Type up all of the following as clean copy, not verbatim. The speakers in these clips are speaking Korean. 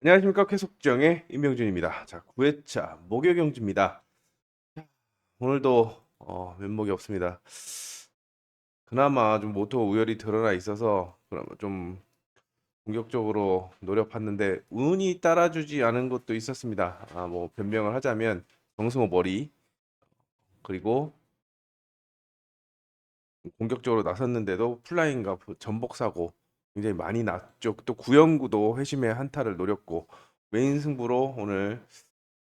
안녕하십니까. 쾌속정의 임명준입니다. 자, 9회차 목요 경주입니다. 오늘도 면목이 없습니다. 그나마 좀 모토 우열이 드러나 있어서 그나마 좀 공격적으로 노려봤는데 운이 따라주지 않은 것도 있었습니다. 뭐 변명을 하자면 정승호 머리, 그리고 공격적으로 나섰는데도 플라잉과 전복 사고 굉장히 많이 났죠. 또 구영구도 회심의 한타를 노렸고 메인 승부로 오늘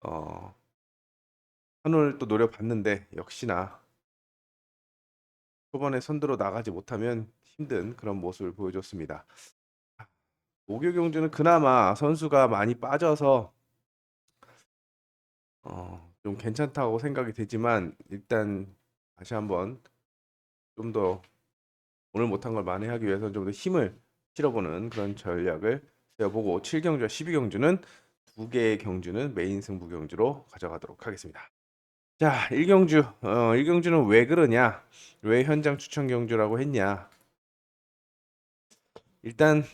어, 한올 또 노려봤는데 역시나 초반에 선두로 나가지 못하면 힘든 그런 모습을 보여줬습니다. 목요 경주는 그나마 선수가 많이 빠져서 좀 괜찮다고 생각이 되지만 일단 다시 한번 좀 더 오늘 못한 걸 만회하기 위해서 좀 더 힘을 실어보는 그런 전략을 세워보고 7경주와 12경주는 두 개의 경주는 메인 승부 경주로 가져가도록 하겠습니다. 자, 1경주. 1경주는 왜 그러냐? 왜 현장 추천 경주라고 했냐? 일단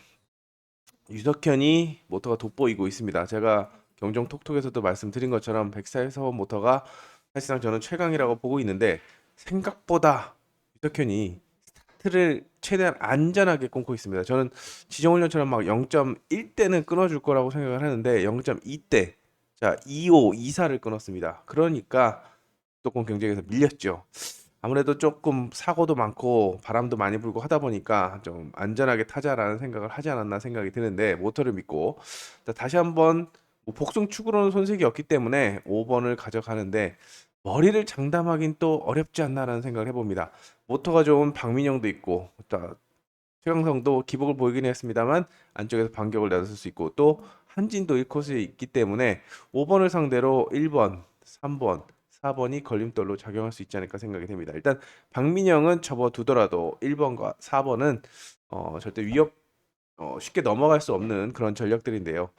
유석현이 모터가 돋보이고 있습니다. 제가 경정 톡톡에서도 말씀드린 것처럼 백사에서 모터가 사실상 저는 최강이라고 보고 있는데 생각보다 유석현이 스타트를 최대한 안전하게 끊고 있습니다. 저는 지정훈련처럼 막 0.1대는 끊어줄 거라고 생각을 하는데 0.2대, 자 2호, 2사를 끊었습니다. 그러니까 조금 경쟁에서 밀렸죠. 아무래도 조금 사고도 많고 바람도 많이 불고 하다 보니까 좀 안전하게 타자라는 생각을 하지 않았나 생각이 드는데 모터를 믿고 자, 다시 한번 뭐 복숭 축으로는 손색이 없기 때문에 5번을 가져가는데 머리를 장담하긴 또 어렵지 않나라는 생각을 해봅니다. 모터가 좋은 박민영도 있고 자, 최강성도 기복을 보이긴 했습니다만 안쪽에서 반격을 내줬을 수 있고 또 한진도 1코스에 있기 때문에 5번을 상대로 1번, 3번, 4번이 걸림돌로 작용할 수 있지 않을까 생각이 됩니다. 일단 박민영은 접어두더라도 1번과 4번은 절대 쉽게 넘어갈 수 없는 그런 전략들인데요.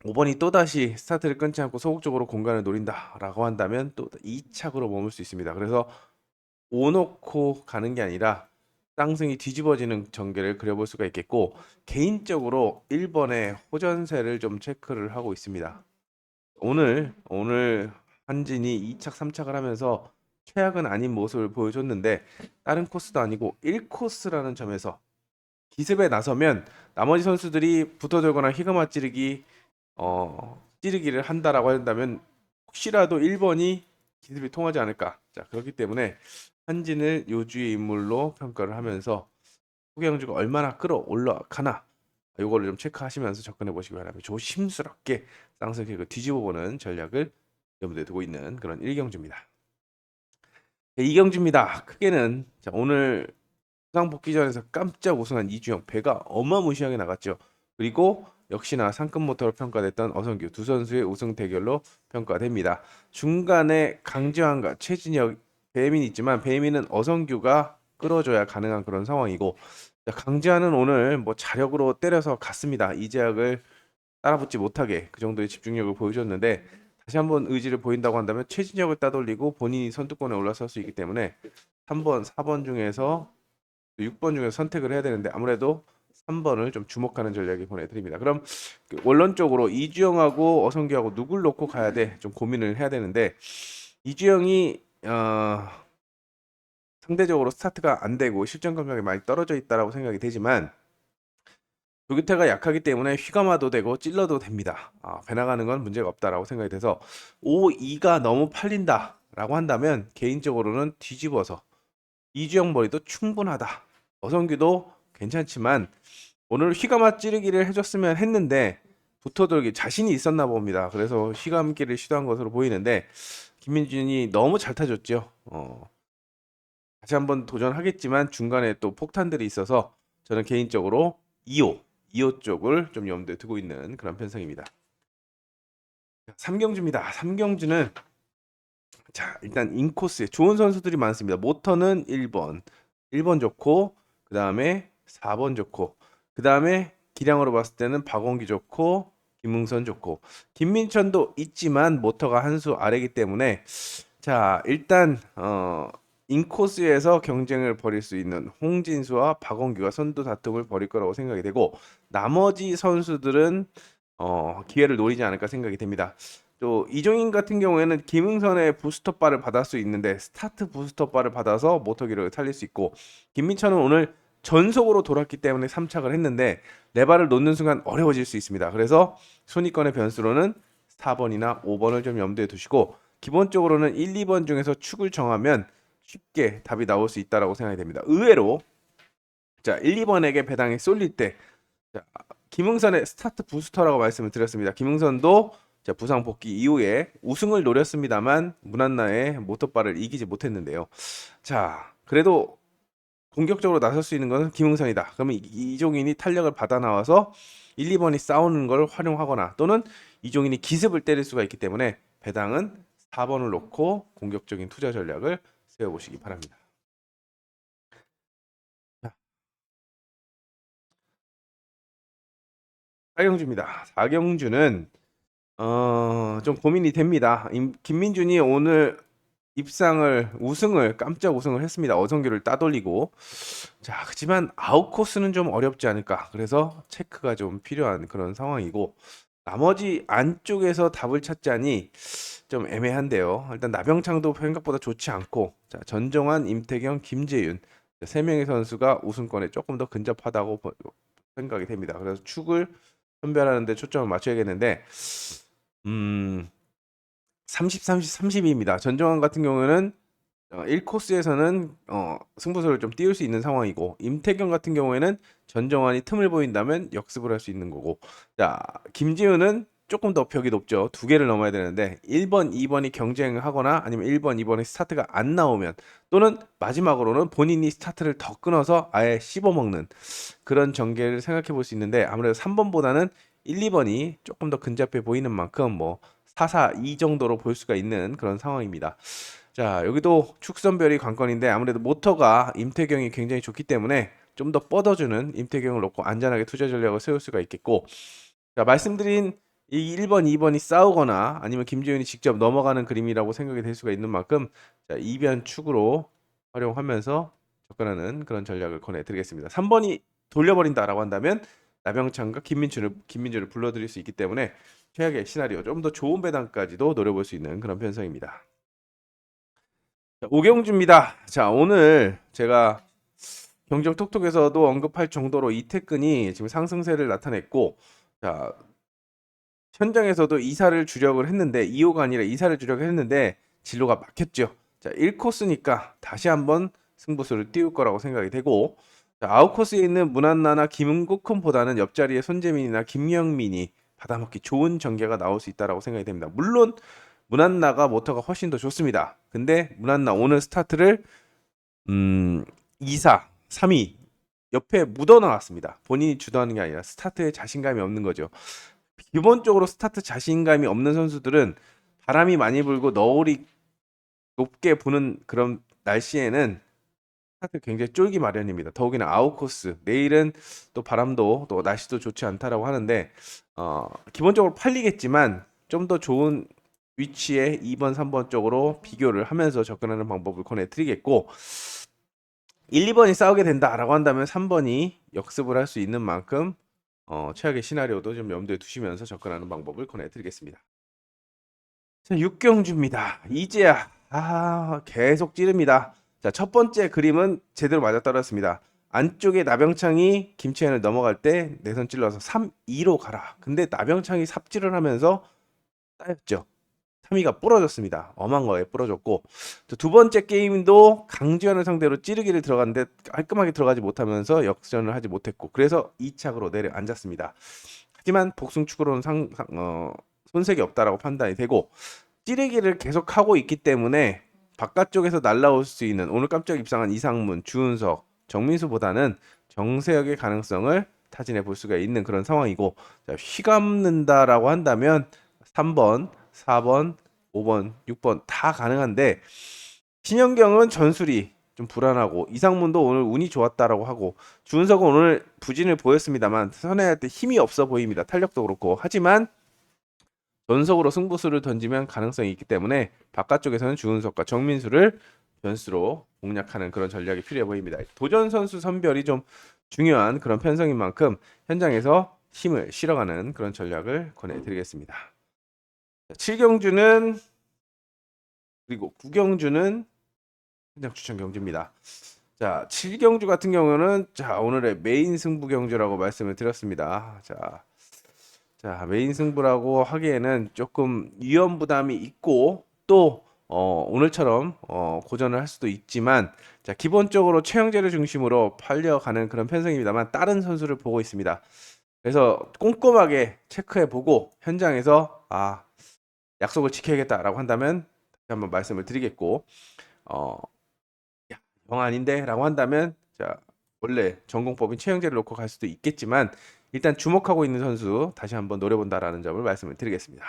5번이 또다시 스타트를 끊지 않고 소극적으로 공간을 노린다라고 한다면 또 2착으로 머물 수 있습니다. 그래서 5 놓고 가는 게 아니라 쌍승이 뒤집어지는 전개를 그려볼 수가 있겠고 개인적으로 1번의 호전세를 좀 체크를 하고 있습니다. 오늘 한진이 2착, 3착을 하면서 최악은 아닌 모습을 보여줬는데 다른 코스도 아니고 1코스라는 점에서 기습에 나서면 나머지 선수들이 붙어들거나 희가마 찌르기를 한다라고 한다면 혹시라도 1번이 기습이 통하지 않을까. 자, 그렇기 때문에 한진을 요주의 인물로 평가를 하면서 후경주가 얼마나 끌어올라가나 이거를 좀 체크하시면서 접근해 보시기 바랍니다. 조심스럽게 쌍승킥을 뒤집어 보는 전략을 염두에 두고 있는 그런 1경주입니다. 2경주입니다. 크게는 자, 오늘 부상 복귀전에서 깜짝 우승한 이주영 배가 어마무시하게 나갔죠. 그리고 역시나 상급 모터로 평가됐던 어성규 두 선수의 우승 대결로 평가됩니다. 중간에 강지환과 최진혁, 배민이 있지만 배민은 어성규가 끌어줘야 가능한 그런 상황이고 강지환은 오늘 뭐 자력으로 때려서 갔습니다. 이재학을 따라붙지 못하게 그 정도의 집중력을 보여줬는데 다시 한번 의지를 보인다고 한다면 최진혁을 따돌리고 본인이 선두권에 올라설 수 있기 때문에 3번, 4번 중에서 6번 중에서 선택을 해야 되는데 아무래도 3번을 좀 주목하는 전략이 보내드립니다. 그럼 그 원론적으로 이주영하고 어성규하고 누굴 놓고 가야 돼? 좀 고민을 해야 되는데 이주영이 상대적으로 스타트가 안 되고 실전 감각이 많이 떨어져 있다라고 생각이 되지만 조규태가 약하기 때문에 휘감아도 되고 찔러도 됩니다. 배 나가는 건 문제가 없다라고 생각이 돼서 5-2가 너무 팔린다라고 한다면 개인적으로는 뒤집어서 이주영 머리도 충분하다. 어성규도 괜찮지만 오늘 휘감아 찌르기를 해줬으면 했는데 붙어들기 자신이 있었나 봅니다. 그래서 휘감기를 시도한 것으로 보이는데 김민준이 너무 잘 타줬죠. 다시 한번 도전하겠지만 중간에 또 폭탄들이 있어서 저는 개인적으로 2호 쪽을 좀 염두에 두고 있는 그런 편성입니다. 3경주입니다. 3경주는 자, 일단 인코스에 좋은 선수들이 많습니다. 모터는 1번 좋고 그다음에 4번 좋고 그다음에 기량으로 봤을 때는 박원기 좋고 김웅선 좋고 김민천도 있지만 모터가 한 수 아래이기 때문에 자, 일단 인코스에서 경쟁을 벌일 수 있는 홍진수와 박원규가 선두 다툼을 벌일 거라고 생각이 되고 나머지 선수들은 기회를 노리지 않을까 생각이 됩니다. 또 이종인 같은 경우에는 김응선의 부스터바를 받을 수 있는데 스타트 부스터바를 받아서 모터기를 살릴 수 있고, 김민철은 오늘 전속으로 돌았기 때문에 3착을 했는데 레바를 놓는 순간 어려워질 수 있습니다. 그래서 순위권의 변수로는 4번이나 5번을 좀 염두에 두시고, 기본적으로는 1, 2번 중에서 축을 정하면 쉽게 답이 나올 수 있다라고 생각이 됩니다. 의외로 자 1, 2번에게 배당이 쏠릴 때, 자, 김응선의 스타트 부스터라고 말씀을 드렸습니다. 김응선도 자, 부상 복귀 이후에 우승을 노렸습니다만 문한나의 모터바를 이기지 못했는데요. 자, 그래도 공격적으로 나설 수 있는 것은 김응선이다. 그러면 이종인이 탄력을 받아 나와서 1, 2번이 싸우는 걸 활용하거나, 또는 이종인이 기습을 때릴 수가 있기 때문에 배당은 4번을 놓고 공격적인 투자 전략을 세워보시기 바랍니다. 4경주입니다. 4경주는 좀 고민이 됩니다. 김민준이 오늘 우승을 깜짝 우승을 했습니다. 어성규를 따돌리고. 자, 하지만 아웃 코스는 좀 어렵지 않을까. 그래서 체크가 좀 필요한 그런 상황이고, 나머지 안쪽에서 답을 찾자니 좀 애매한데요. 일단 나병창도 생각보다 좋지 않고, 자, 전정환, 임태경, 김재윤 세 명의 선수가 우승권에 조금 더 근접하다고 생각이 됩니다. 그래서 축을 선별하는 데 초점을 맞춰야겠는데, 음, 30, 30, 30입니다. 전정환 같은 경우에는 1코스에서는 승부수를 좀 띄울 수 있는 상황이고, 임태경 같은 경우에는 전정환이 틈을 보인다면 역습을 할 수 있는 거고, 자, 김지훈은 조금 더 벽이 높죠. 두 개를 넘어야 되는데 1번, 2번이 경쟁을 하거나, 아니면 1번, 2번의 스타트가 안 나오면, 또는 마지막으로는 본인이 스타트를 더 끊어서 아예 씹어먹는 그런 전개를 생각해 볼 수 있는데, 아무래도 3번보다는 1, 2번이 조금 더 근접해 보이는 만큼 4, 4, 2 정도로 볼 수가 있는 그런 상황입니다. 자, 여기도 축선별이 관건인데, 아무래도 모터가 임태경이 굉장히 좋기 때문에 좀 더 뻗어주는 임태경을 놓고 안전하게 투자 전략을 세울 수가 있겠고, 자, 말씀드린 이 1번, 2번이 싸우거나 아니면 김지훈이 직접 넘어가는 그림이라고 생각이 될 수가 있는 만큼, 자, 이변 축으로 활용하면서 접근하는 그런 전략을 권해드리겠습니다. 3번이 돌려버린다라고 한다면 나병창과 김민준을 불러들일 수 있기 때문에 최악의 시나리오, 좀 더 좋은 배당까지도 노려볼 수 있는 그런 편성입니다. 자, 오경주입니다. 자, 오늘 제가 경정 톡톡에서도 언급할 정도로 이태근이 지금 상승세를 나타냈고, 자, 현장에서도 2사를 주력을 했는데, 2호가 아니라 2사를 주력을 했는데 진로가 막혔죠. 자, 1코스니까 다시 한번 승부수를 띄울 거라고 생각이 되고, 자, 아웃코스에 있는 문한나나 김은국훈보다는 옆자리에 손재민이나 김영민이 받아먹기 좋은 전개가 나올 수 있다라고 생각이 됩니다. 물론 문한나가 모터가 훨씬 더 좋습니다. 근데 문한나 오늘 스타트를 2사, 3위 옆에 묻어 나왔습니다. 본인이 주도하는 게 아니라 스타트에 자신감이 없는 거죠. 기본적으로 스타트 자신감이 없는 선수들은 바람이 많이 불고 너울이 높게 부는 그런 날씨에는 스타트 굉장히 쫄기 마련입니다. 더욱이나 아웃코스, 내일은 또 바람도 또 날씨도 좋지 않다라고 하는데, 기본적으로 팔리겠지만 좀 더 좋은 위치에 2번, 3번 쪽으로 비교를 하면서 접근하는 방법을 권해드리겠고, 1, 2번이 싸우게 된다라고 한다면 3번이 역습을 할 수 있는 만큼 최악의 시나리오도 좀 염두에 두시면서 접근하는 방법을 권해드리겠습니다. 자, 6경주입니다. 이제야 계속 찌릅니다. 자, 첫 번째 그림은 제대로 맞아떨어졌습니다. 안쪽에 나병창이 김치현을 넘어갈 때 내선 찔러서 3-2로 가라. 근데 나병창이 삽질을 하면서 따였죠. 3위가 부러졌습니다. 엄한 거에 부러졌고, 두 번째 게임도 강지현을 상대로 찌르기를 들어갔는데 깔끔하게 들어가지 못하면서 역전을 하지 못했고, 그래서 2착으로 내려앉았습니다. 하지만 복승축으로는 손색이 없다라고 판단이 되고, 찌르기를 계속하고 있기 때문에 바깥쪽에서 날라올 수 있는, 오늘 깜짝 입상한 이상문, 주은석, 정민수보다는 정세혁의 가능성을 타진해 볼 수가 있는 그런 상황이고, 자, 휘감는다라고 한다면 3번, 4번, 5번, 6번 다 가능한데, 신현경은 전술이 좀 불안하고, 이상문도 오늘 운이 좋았다라고 하고, 주은석은 오늘 부진을 보였습니다만 선회할 때 힘이 없어 보입니다. 탄력도 그렇고. 하지만 전속으로 승부수를 던지면 가능성이 있기 때문에 바깥쪽에서는 주은석과 정민수를 변수로 공략하는 그런 전략이 필요해 보입니다. 도전 선수 선별이 좀 중요한 그런 편성인 만큼 현장에서 힘을 실어가는 그런 전략을 권해드리겠습니다. 7경주는 그리고 9경주는 현장 추천 경주입니다. 자, 7경주 같은 경우는 자, 오늘의 메인 승부 경주라고 말씀을 드렸습니다. 자, 메인 승부라고 하기에는 조금 위험 부담이 있고 또 오늘처럼 고전을 할 수도 있지만 자, 기본적으로 최영재를 중심으로 팔려가는 그런 편성입니다만 다른 선수를 보고 있습니다. 그래서 꼼꼼하게 체크해 보고 현장에서 약속을 지켜야겠다라고 한다면 다시 한번 말씀을 드리겠고 야, 영 아닌데라고 한다면 자, 원래 전공법인 최영재를 놓고 갈 수도 있겠지만 일단 주목하고 있는 선수 다시 한번 노려본다라는 점을 말씀을 드리겠습니다.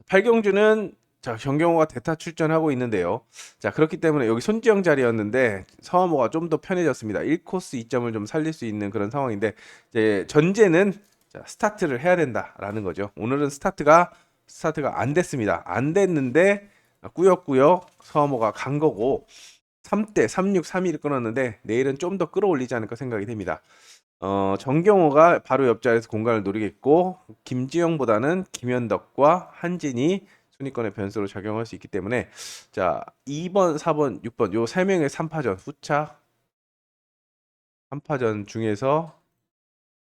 8경주는 자, 정경호가 대타 출전하고 있는데요. 자, 그렇기 때문에 여기 손지영 자리였는데 서머가 좀 더 편해졌습니다. 1코스 2점을 좀 살릴 수 있는 그런 상황인데 이제 전제는 자, 스타트를 해야 된다라는 거죠. 오늘은 스타트가 안 됐습니다. 안 됐는데 꾸역꾸역 서머가 간 거고 3대 36, 3위를 끊었는데 내일은 좀 더 끌어올리지 않을까 생각이 됩니다. 정경호가 바로 옆자리에서 공간을 노리겠고 김지영보다는 김현덕과 한진이 순위권의 변수로 작용할 수 있기 때문에 자 2번, 4번, 6번 요 3명의 3파전 후차 3파전 중에서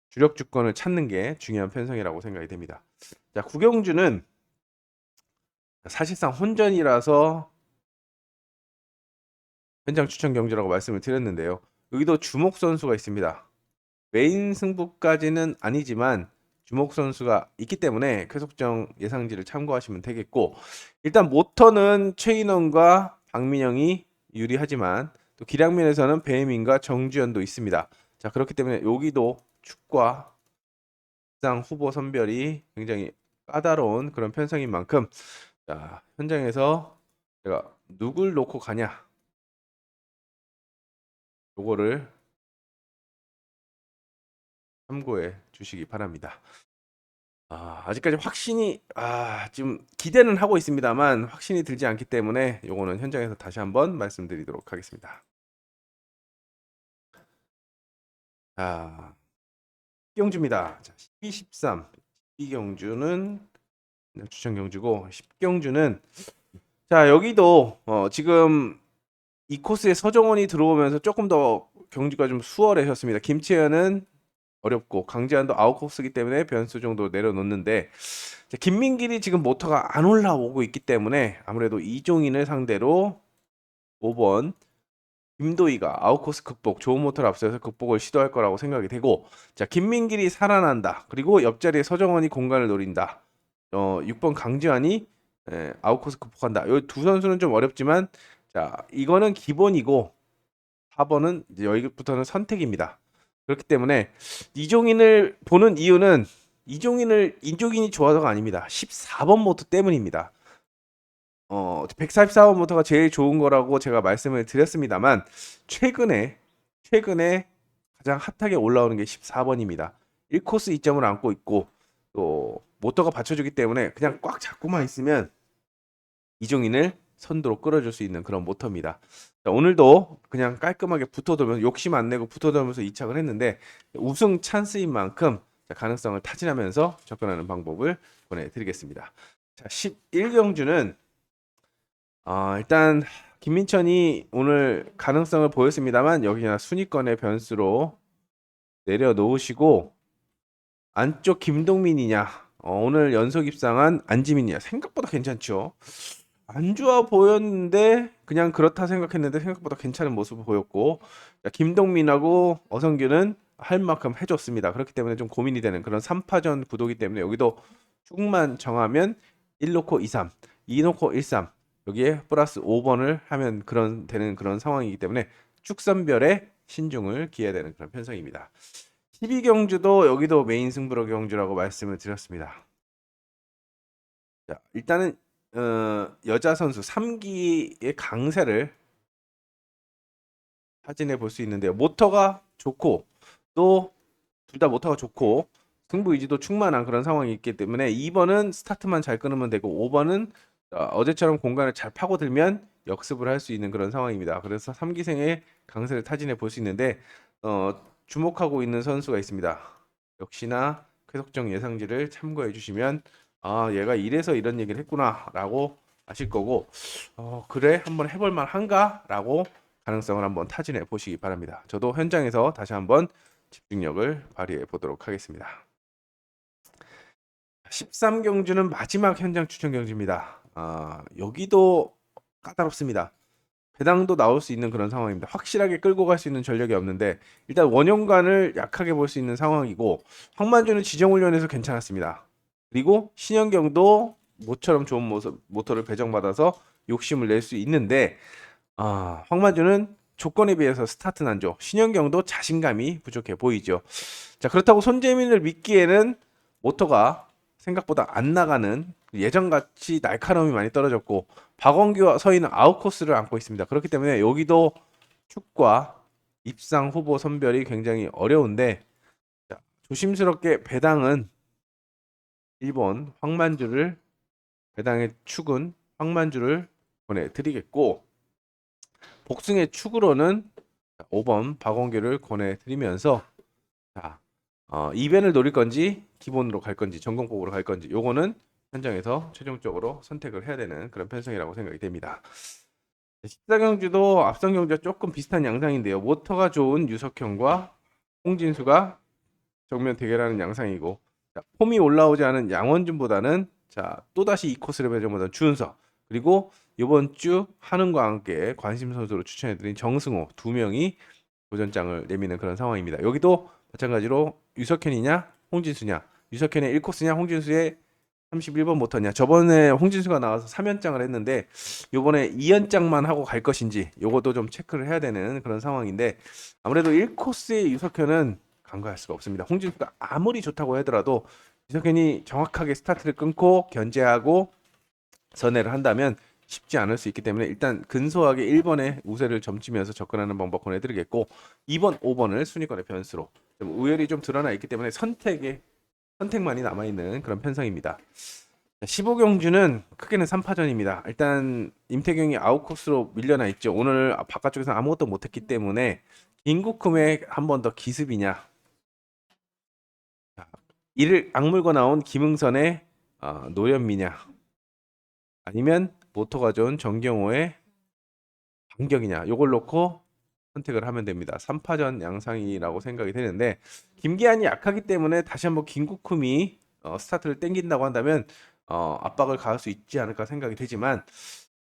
주력 주권을 찾는 게 중요한 편성이라고 생각이 됩니다. 자 9경주는 사실상 혼전이라서 현장 추천 경주라고 말씀을 드렸는데요. 여기도 주목 선수가 있습니다. 메인 승부까지는 아니지만 주목 선수가 있기 때문에 쾌속정 예상지를 참고하시면 되겠고 일단 모터는 최인원과 박민영이 유리하지만 또 기량면에서는 배혜민과 정주현도 있습니다. 자 그렇기 때문에 여기도 축과 상 후보 선별이 굉장히 까다로운 그런 편성인 만큼 자 현장에서 제가 누굴 놓고 가냐 요거를 참고해 주시기 바랍니다. 아직까지 확신이 좀 기대는 하고 있습니다만 확신이 들지 않기 때문에 요거는 현장에서 다시 한번 말씀드리도록 하겠습니다. 자, 경주입니다. 자, 12, 13. 12경주는 추천 경주고 10경주는 자, 여기도 지금 이 코스에 서정원이 들어오면서 조금 더 경주가 좀 수월해졌습니다. 김채연은 어렵고 강재환도 아웃코스기 때문에 변수 정도 내려놓는데 김민길이 지금 모터가 안 올라오고 있기 때문에 아무래도 이종인을 상대로 5번 김도희가 아웃코스 극복 좋은 모터를 앞서서 극복을 시도할 거라고 생각이 되고 자 김민길이 살아난다 그리고 옆자리에 서정원이 공간을 노린다 6번 강재환이 아웃코스 극복한다 이 두 선수는 좀 어렵지만 자 이거는 기본이고 4번은 이제 여기부터는 선택입니다. 그렇기 때문에 이종인을 보는 이유는 이종인이 좋아서가 아닙니다. 14번 모터 때문입니다. 144번 모터가 제일 좋은 거라고 제가 말씀을 드렸습니다만 최근에 가장 핫하게 올라오는 게 14번입니다. 1코스 2점을 안고 있고 또 모터가 받쳐주기 때문에 그냥 꽉 잡고만 있으면 이종인을 선두로 끌어줄 수 있는 그런 모터입니다. 자, 오늘도 그냥 깔끔하게 붙어돌면서 욕심 안 내고 붙어돌면서 이착을 했는데 우승 찬스인 만큼 가능성을 타진하면서 접근하는 방법을 보내드리겠습니다. 자, 11경주는 일단 김민천이 오늘 가능성을 보였습니다만 여기나 순위권의 변수로 내려놓으시고 안쪽 김동민이냐 오늘 연속 입상한 안지민이냐 생각보다 괜찮죠. 안 좋아 보였는데 그냥 그렇다 생각했는데 생각보다 괜찮은 모습을 보였고 김동민하고 어성규는 할 만큼 해줬습니다. 그렇기 때문에 좀 고민이 되는 그런 3파전 구도기 때문에 여기도 축만 정하면 1놓고 2, 3, 2놓고 1, 3 여기에 플러스 5번을 하면 되는 그런 상황이기 때문에 축선별에 신중을 기해야 되는 그런 편성입니다. 12경주도 여기도 메인 승부로 경주라고 말씀을 드렸습니다. 자, 일단은 여자 선수 3기의 강세를 확인해 볼 수 있는데요. 모터가 좋고 또 둘 다 모터가 좋고 승부 의지도 충만한 그런 상황이 있기 때문에 2번은 스타트만 잘 끊으면 되고 5번은 어제처럼 공간을 잘 파고들면 역습을 할 수 있는 그런 상황입니다. 그래서 3기생의 강세를 타진해 볼 수 있는데 주목하고 있는 선수가 있습니다. 역시나 쾌속적 예상지를 참고해 주시면 아 얘가 이래서 이런 얘기를 했구나라고 아실 거고 그래 한번 해볼 만한가라고 가능성을 한번 타진해 보시기 바랍니다. 저도 현장에서 다시 한번 집중력을 발휘해 보도록 하겠습니다. 13경주는 마지막 현장 추천 경주입니다. 여기도 까다롭습니다. 배당도 나올 수 있는 그런 상황입니다. 확실하게 끌고 갈 수 있는 전력이 없는데 일단 원형관을 약하게 볼 수 있는 상황이고 황만주는 지정훈련에서 괜찮았습니다. 그리고 신현경도 모처럼 좋은 모터를 배정받아서 욕심을 낼 수 있는데 황만주는 조건에 비해서 스타트 난조, 신현경도 자신감이 부족해 보이죠. 자 그렇다고 손재민을 믿기에는 모터가 생각보다 안 나가는 예전같이 날카로움이 많이 떨어졌고 박원규와 서희는 아웃코스를 안고 있습니다. 그렇기 때문에 여기도 축과 입상 후보 선별이 굉장히 어려운데 자, 조심스럽게 배당은 1번 황만주를 배당의 축은 황만주를 권해드리겠고 복승의 축으로는 5번 박원규를 권해드리면서 자, 2변을 노릴 건지 기본으로 갈 건지 전공법으로 갈 건지 요거는 현장에서 최종적으로 선택을 해야 되는 그런 편성이라고 생각이 됩니다. 14경주도 앞선 경주와 조금 비슷한 양상인데요. 모터가 좋은 유석형과 홍진수가 정면 대결하는 양상이고 자, 폼이 올라오지 않은 양원준보다는 자 또다시 이 코스를 배정받은 주은석 그리고 이번 주 한은과 함께 관심 선수로 추천해드린 정승호 두 명이 도전장을 내미는 그런 상황입니다. 여기도 마찬가지로 유석현이냐 홍진수냐 유석현의 1코스냐 홍진수의 31번 모터냐 저번에 홍진수가 나와서 3연장을 했는데 요번에 2연장만 하고 갈 것인지 요것도 좀 체크를 해야 되는 그런 상황인데 아무래도 1코스의 유석현은 간과할 수가 없습니다. 홍진수가 아무리 좋다고 하더라도 유석현이 정확하게 스타트를 끊고 견제하고 선회를 한다면 쉽지 않을 수 있기 때문에 일단 근소하게 1번에 우세를 점치면서 접근하는 방법 권해드리겠고 2번, 5번을 순위권의 변수로 좀 우열이 좀 드러나 있기 때문에 선택만이 남아있는 그런 편성입니다. 15경주는 크게는 3파전입니다. 일단 임태경이 아웃코스로 밀려나 있죠. 오늘 바깥쪽에서 아무것도 못했기 때문에 인구큼에 한 번 더 기습이냐 이를 악물고 나온 김응선의 노련미냐 아니면 모토가 좋은 정경호의 반격이냐 요걸 놓고 선택을 하면 됩니다. 3파전 양상이라고 생각이 되는데 김기한이 약하기 때문에 다시 한번 김국흠이 스타트를 땡긴다고 한다면 압박을 가할 수 있지 않을까 생각이 되지만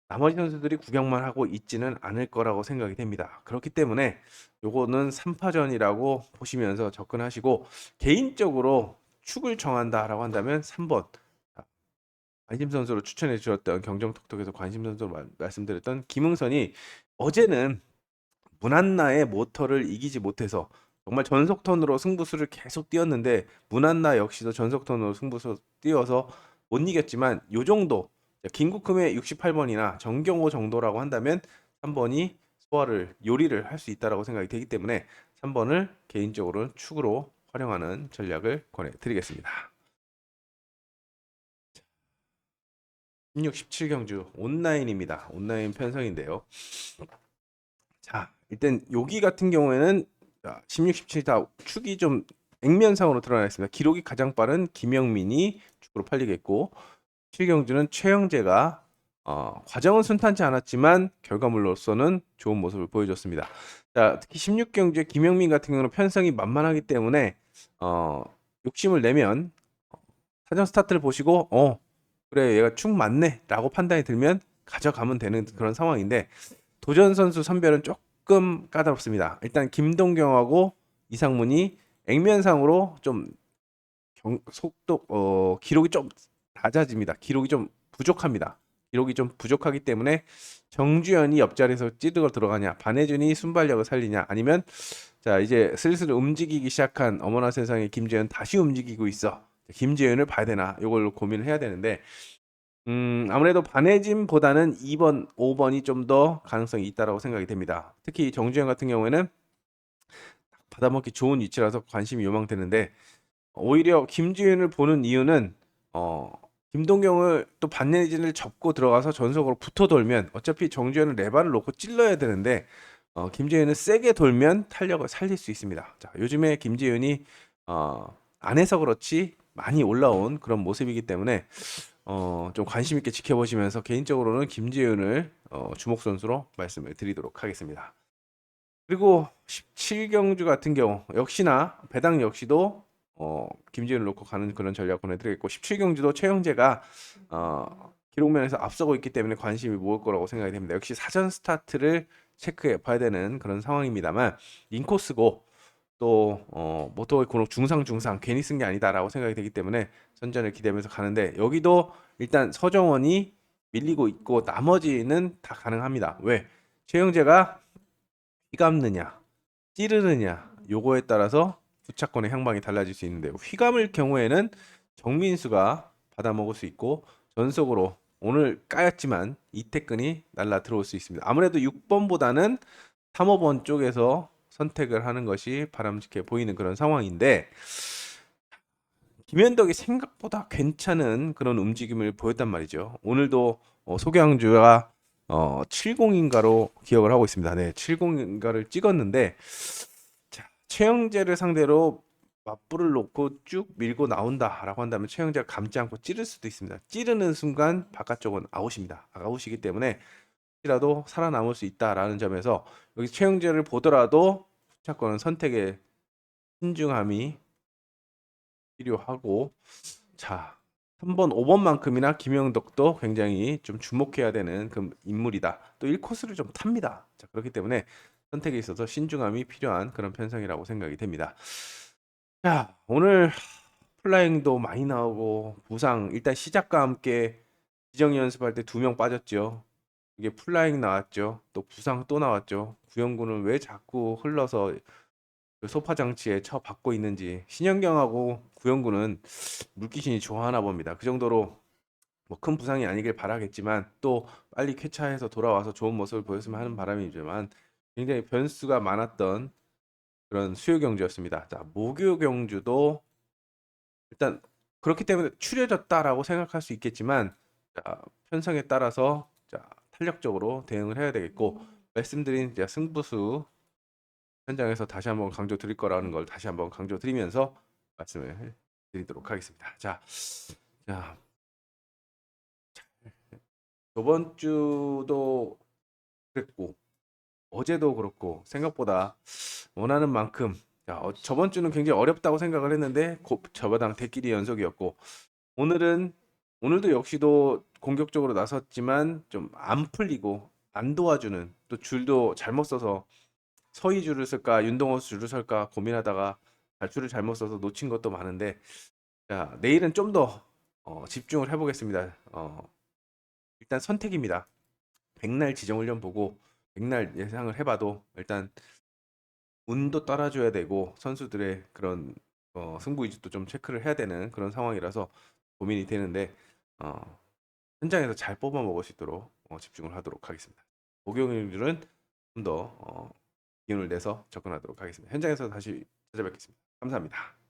나머지 선수들이 구경만 하고 있지는 않을 거라고 생각이 됩니다. 그렇기 때문에 요거는 3파전이라고 보시면서 접근하시고 개인적으로 축을 정한다라고 한다면 3번 관심 선수로 추천해 주셨던 경정톡톡에서 관심 선수로 말씀드렸던 김응선이 어제는 문한나의 모터를 이기지 못해서 정말 전속턴으로 승부수를 계속 띄었는데 문한나 역시도 전속턴으로 승부수 띄어서 못 이겼지만 요 정도 김국흠의 68번이나 정경호 정도라고 한다면 3번이 소화를 요리를 할 수 있다라고 생각이 되기 때문에 3번을 개인적으로는 축으로 활용하는 전략을 권해드리겠습니다. 16, 17경주 온라인입니다. 온라인 편성인데요. 자, 일단 여기 같은 경우에는 16, 17 다 축이 좀 액면상으로 드러나 있습니다. 기록이 가장 빠른 김영민이 축으로 팔리겠고 7경주는 최영재가 과정은 순탄치 않았지만 결과물로서는 좋은 모습을 보여줬습니다. 자, 특히 16경주의 김영민 같은 경우는 편성이 만만하기 때문에 욕심을 내면 사전 스타트를 보시고 그래 얘가 축 맞네 라고 판단이 들면 가져가면 되는 그런 상황인데 도전 선수 선별은 조금 까다롭습니다. 일단 김동경하고 이상문이 액면상으로 좀 속도 기록이 좀 낮아집니다. 기록이 좀 부족합니다. 기록이 좀 부족하기 때문에 정주현이 옆자리에서 찌르고 들어가냐, 반혜준이 순발력을 살리냐, 아니면 자 이제 슬슬 움직이기 시작한 어머나 세상에 김재현 다시 움직이고 있어. 김재현을 봐야 되나? 이걸 고민을 해야 되는데 아무래도 반혜진보다는 2번, 5번이 좀 더 가능성이 있다라고 생각이 됩니다. 특히 정주현 같은 경우에는 받아먹기 좋은 위치라서 관심이 요망되는데 오히려 김지윤을 보는 이유는 김동경을 또 반내진을 접고 들어가서 전속으로 붙어 돌면 어차피 정주현은 레바를 놓고 찔러야 되는데 김지윤은 세게 돌면 탄력을 살릴 수 있습니다. 자, 요즘에 김지윤이 안 해서 그렇지 많이 올라온 그런 모습이기 때문에 좀 관심 있게 지켜보시면서 개인적으로는 김재윤을 주목 선수로 말씀을 드리도록 하겠습니다. 그리고 17경주 같은 경우 역시나 배당 역시도 김재윤을 놓고 가는 그런 전략 보내드리겠고 17경주도 최영재가 기록면에서 앞서고 있기 때문에 관심이 모을 거라고 생각이 됩니다. 역시 사전 스타트를 체크해 봐야 되는 그런 상황입니다만 인코스고 또 모토의 근육 중상 괜히 쓴 게 아니다라고 생각이 되기 때문에 선전을 기대하면서 가는데 여기도 일단 서정원이 밀리고 있고 나머지는 다 가능합니다. 왜? 최영재가 휘감느냐 찌르느냐 요거에 따라서 부착권의 향방이 달라질 수 있는데요. 휘감을 경우에는 정민수가 받아먹을 수 있고 전속으로 오늘 까였지만 이태근이 날라 들어올 수 있습니다. 아무래도 6번보다는 3, 5번 쪽에서 선택을 하는 것이 바람직해 보이는 그런 상황인데 김현덕이 생각보다 괜찮은 그런 움직임을 보였단 말이죠. 오늘도 소경주가 70인가로 기억을 하고 있습니다. 네, 70인가를 찍었는데 자, 최영재를 상대로 맞불을 놓고 쭉 밀고 나온다라고 한다면 최영재가 감지 않고 찌를 수도 있습니다. 찌르는 순간 바깥쪽은 아웃입니다. 아웃이기 때문에 혹시라도 살아남을 수 있다라는 점에서 여기 최영재를 보더라도 후차권은 선택의 신중함이 필요하고 자 3번, 5번만큼이나 김영덕도 굉장히 좀 주목해야 되는 그 인물이다. 또 1코스를 좀 탑니다. 자, 그렇기 때문에 선택에 있어서 신중함이 필요한 그런 편성이라고 생각이 됩니다. 자, 오늘 플라잉도 많이 나오고 부상 일단 시작과 함께 지정 연습할 때 2명 빠졌죠. 이게 플라잉 나왔죠. 또 부상 또 나왔죠. 구영구는 왜 자꾸 흘러서 그 소파 장치에 처박고 있는지 신현경하고 구영구는 물귀신이 좋아하나 봅니다. 그 정도로 뭐 큰 부상이 아니길 바라겠지만 또 빨리 쾌차해서 돌아와서 좋은 모습을 보였으면 하는 바람이지만 굉장히 변수가 많았던 그런 수요 경주였습니다. 자, 목요 경주도 일단 그렇기 때문에 추려졌다라고 생각할 수 있겠지만 자, 편성에 따라서 자, 탄력적으로 대응을 해야 되겠고 말씀드린 이제 승부수 현장에서 다시 한번 강조 드릴 거라는 걸 다시 한번 강조 드리면서 말씀을 드리도록 하겠습니다. 자, 저번 주도 그랬고 어제도 그렇고 생각보다 원하는 만큼 자, 저번 주는 굉장히 어렵다고 생각을 했는데 저마당 대끼리 연속이었고 오늘은 오늘도 역시도 공격적으로 나섰지만 좀 안 풀리고 안 도와주는 또 줄도 잘못 써서 서희 줄을 쓸까 윤동호 줄을 쓸까 고민하다가 줄을 잘못 써서 놓친 것도 많은데 자, 내일은 좀 더 집중을 해보겠습니다. 일단 선택입니다. 백날 지정훈련 보고 백날 예상을 해봐도 일단 운도 따라줘야 되고 선수들의 그런 승부 위주도 좀 체크를 해야 되는 그런 상황이라서 고민이 되는데 어, 현장에서 잘 뽑아 먹을 수 있도록 집중을 하도록 하겠습니다. 목요일은 좀 더 기운을 내서 접근하도록 하겠습니다. 현장에서 다시 찾아뵙겠습니다. 감사합니다.